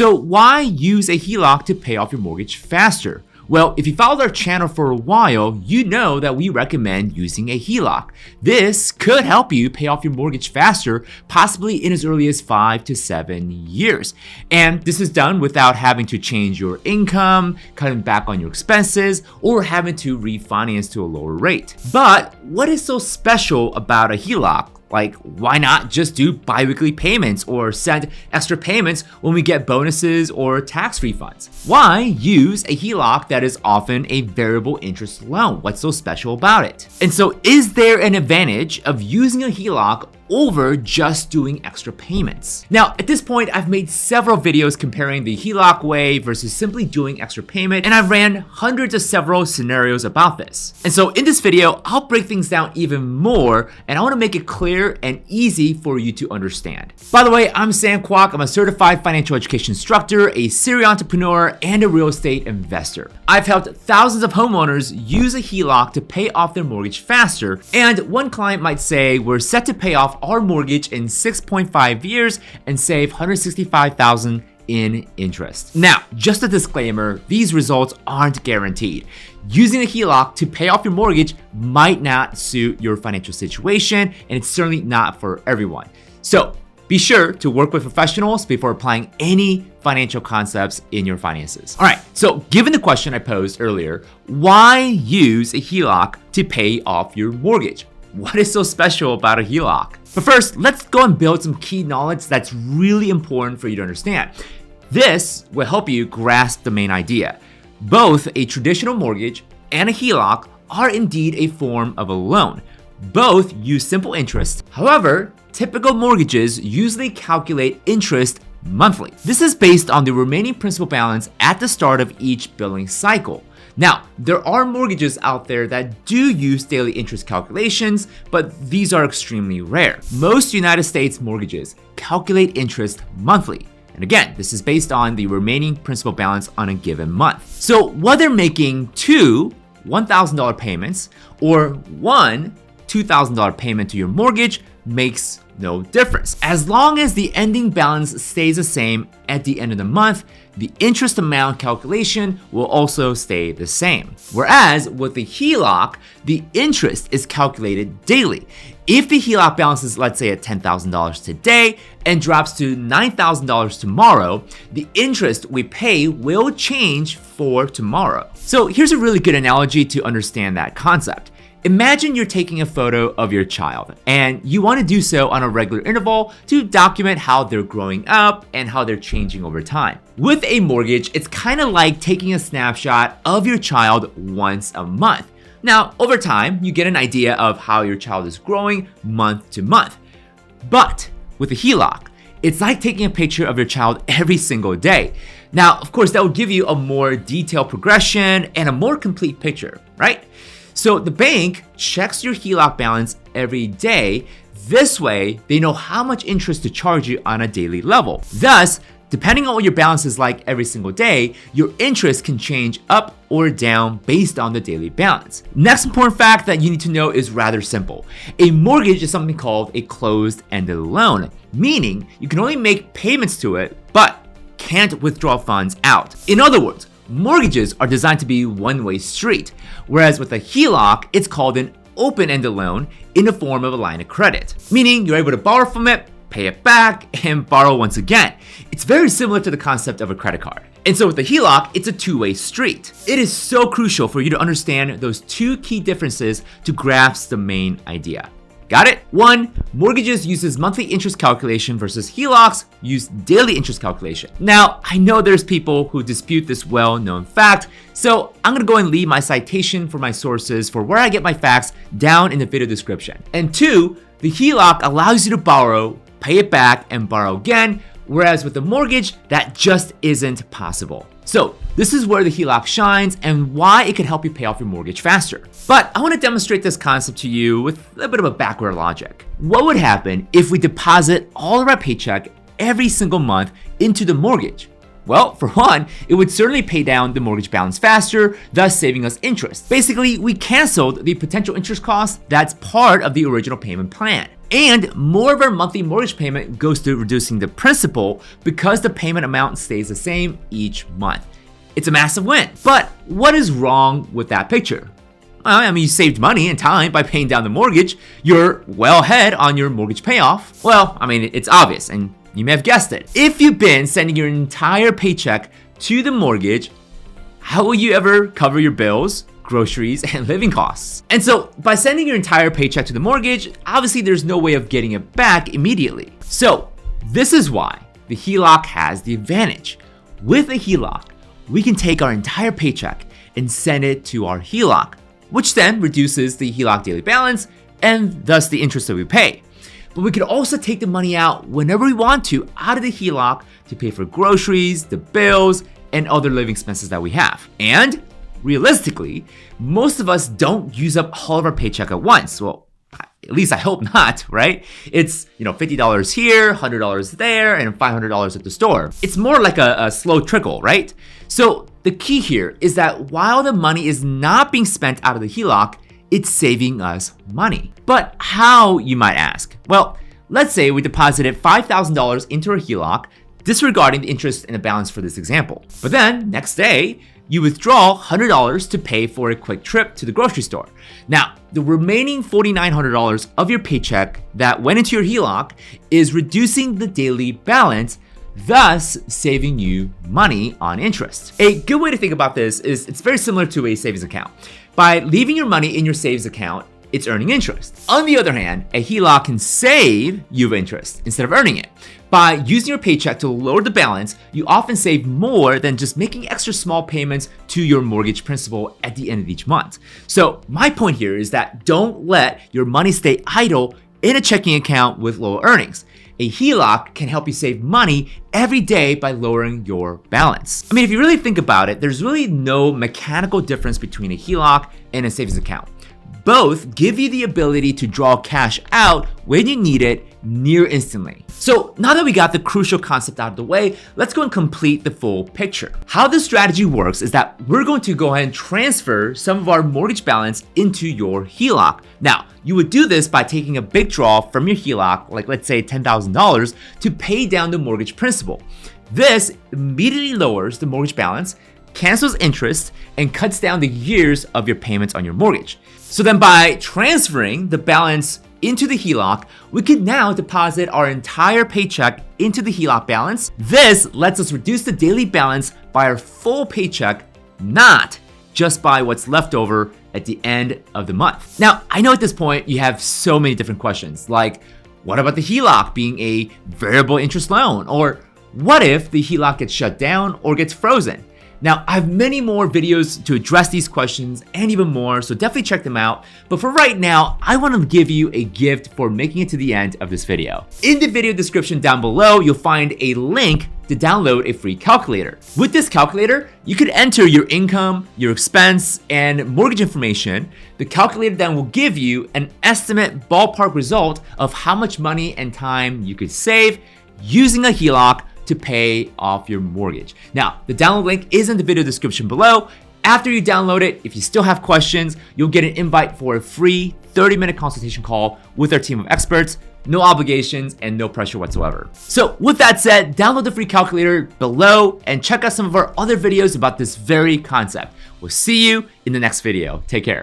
So why use a HELOC to pay off your mortgage faster? Well, if you followed our channel for a while, you know that we recommend using a HELOC. This could help you pay off your mortgage faster, possibly in as early as 5 to 7 years. And this is done without having to change your income, cutting back on your expenses, or having to refinance to a lower rate. But what is so special about a HELOC? Like, why not just do bi-weekly payments or send extra payments when we get bonuses or tax refunds? Why use a HELOC that is often a variable interest loan? What's so special about it? And so is there an advantage of using a HELOC over just doing extra payments? Now, at this point, I've made several videos comparing the HELOC way versus simply doing extra payment, and I've ran hundreds of several scenarios about this. And so in this video, I'll break things down even more, and I want to make it clear and easy for you to understand. By the way, I'm Kwak. I'm a certified financial education instructor, a serial entrepreneur, and a real estate investor. I've helped thousands of homeowners use a HELOC to pay off their mortgage faster, and one client might say we're set to pay off our mortgage in 6.5 years and save $165,000 in interest. Now, just a disclaimer, these results aren't guaranteed. Using a HELOC to pay off your mortgage might not suit your financial situation, and it's certainly not for everyone. So be sure to work with professionals before applying any financial concepts in your finances. All right, so given the question I posed earlier, why use a HELOC to pay off your mortgage? What is so special about a HELOC? But first, let's go and build some key knowledge that's really important for you to understand. This will help you grasp the main idea. Both a traditional mortgage and a HELOC are indeed a form of a loan. Both use simple interest. However, typical mortgages usually calculate interest monthly. This is based on the remaining principal balance at the start of each billing cycle. Now, there are mortgages out there that do use daily interest calculations, but these are extremely rare. Most United States mortgages calculate interest monthly. And again, this is based on the remaining principal balance on a given month. So whether making two $1,000 payments or one $2,000 payment to your mortgage makes no difference. As long as the ending balance stays the same at the end of the month, the interest amount calculation will also stay the same. Whereas with the HELOC, the interest is calculated daily. If the HELOC balance is, let's say, at $10,000 today and drops to $9,000 tomorrow, the interest we pay will change for tomorrow. So here's a really good analogy to understand that concept. Imagine you're taking a photo of your child and you want to do so on a regular interval to document how they're growing up and how they're changing over time. With a mortgage, it's kind of like taking a snapshot of your child once a month. Now, over time, you get an idea of how your child is growing month to month. But with a HELOC, it's like taking a picture of your child every single day. Now, of course, that will give you a more detailed progression and a more complete picture, right? So the bank checks your HELOC balance every day. This way, they know how much interest to charge you on a daily level. Thus, depending on what your balance is like every single day, your interest can change up or down based on the daily balance. Next important fact that you need to know is rather simple. A mortgage is something called a closed-ended loan, meaning you can only make payments to it, but can't withdraw funds out. In other words, mortgages are designed to be one-way street, whereas with a HELOC, it's called an open-ended loan in the form of a line of credit, meaning you're able to borrow from it, pay it back, and borrow once again. It's very similar to the concept of a credit card. And so with the HELOC, it's a two-way street. It is so crucial for you to understand those two key differences to grasp the main idea. Got it? 1. Mortgages uses monthly interest calculation versus HELOCs use daily interest calculation. Now, I know there's people who dispute this well-known fact, so I'm gonna go and leave my citation for my sources for where I get my facts down in the video description. And 2, the HELOC allows you to borrow, pay it back, and borrow again, whereas with the mortgage, that just isn't possible. So this is where the HELOC shines and why it can help you pay off your mortgage faster. But I want to demonstrate this concept to you with a bit of a backward logic. What would happen if we deposit all of our paycheck every single month into the mortgage? Well, for one, it would certainly pay down the mortgage balance faster, thus saving us interest. Basically, we canceled the potential interest cost that's part of the original payment plan. And more of our monthly mortgage payment goes to reducing the principal because the payment amount stays the same each month. It's a massive win. But what is wrong with that picture? Well, I mean, you saved money and time by paying down the mortgage. You're well ahead on your mortgage payoff. Well, I mean, it's obvious, and you may have guessed it. If you've been sending your entire paycheck to the mortgage, how will you ever cover your bills, groceries, and living costs? And so by sending your entire paycheck to the mortgage, obviously there's no way of getting it back immediately. So this is why the HELOC has the advantage. With a HELOC, we can take our entire paycheck and send it to our HELOC, which then reduces the HELOC daily balance and thus the interest that we pay. But we could also take the money out whenever we want to out of the HELOC to pay for groceries, the bills, and other living expenses that we have. And realistically, most of us don't use up all of our paycheck at once. Well, at least I hope not, right? It's, $50 here, $100 there, and $500 at the store. It's more like a slow trickle, right? So the key here is that while the money is not being spent out of the HELOC, it's saving us money. But how, you might ask? Well, let's say we deposited $5,000 into our HELOC, disregarding the interest and the balance for this example. But then, next day, you withdraw $100 to pay for a quick trip to the grocery store. Now, the remaining $4,900 of your paycheck that went into your HELOC is reducing the daily balance, thus saving you money on interest. A good way to think about this is it's very similar to a savings account. By leaving your money in your savings account, it's earning interest. On the other hand, a HELOC can save you interest instead of earning it. By using your paycheck to lower the balance, you often save more than just making extra small payments to your mortgage principal at the end of each month. So my point here is that don't let your money stay idle in a checking account with low earnings. A HELOC can help you save money every day by lowering your balance. I mean, if you really think about it, there's really no mechanical difference between a HELOC and a savings account. Both give you the ability to draw cash out when you need it near instantly. So now that we got the crucial concept out of the way, let's go and complete the full picture. How this strategy works is that we're going to go ahead and transfer some of our mortgage balance into your HELOC. Now, you would do this by taking a big draw from your HELOC, like let's say $10,000, to pay down the mortgage principal. This immediately lowers the mortgage balance, cancels interest, and cuts down the years of your payments on your mortgage. So then by transferring the balance into the HELOC, we can now deposit our entire paycheck into the HELOC balance. This lets us reduce the daily balance by our full paycheck, not just by what's left over at the end of the month. Now, I know at this point you have so many different questions, like what about the HELOC being a variable interest loan? Or what if the HELOC gets shut down or gets frozen? Now, I have many more videos to address these questions and even more, so definitely check them out. But for right now, I want to give you a gift for making it to the end of this video. In the video description down below, you'll find a link to download a free calculator. With this calculator, you could enter your income, your expense, and mortgage information. The calculator then will give you an estimate ballpark result of how much money and time you could save using a HELOC to pay off your mortgage. Now, the download link is in the video description below. After you download it, if you still have questions, you'll get an invite for a free 30-minute consultation call with our team of experts. No obligations and no pressure whatsoever. So with that said, download the free calculator below and check out some of our other videos about this very concept. We'll see you in the next video. Take care.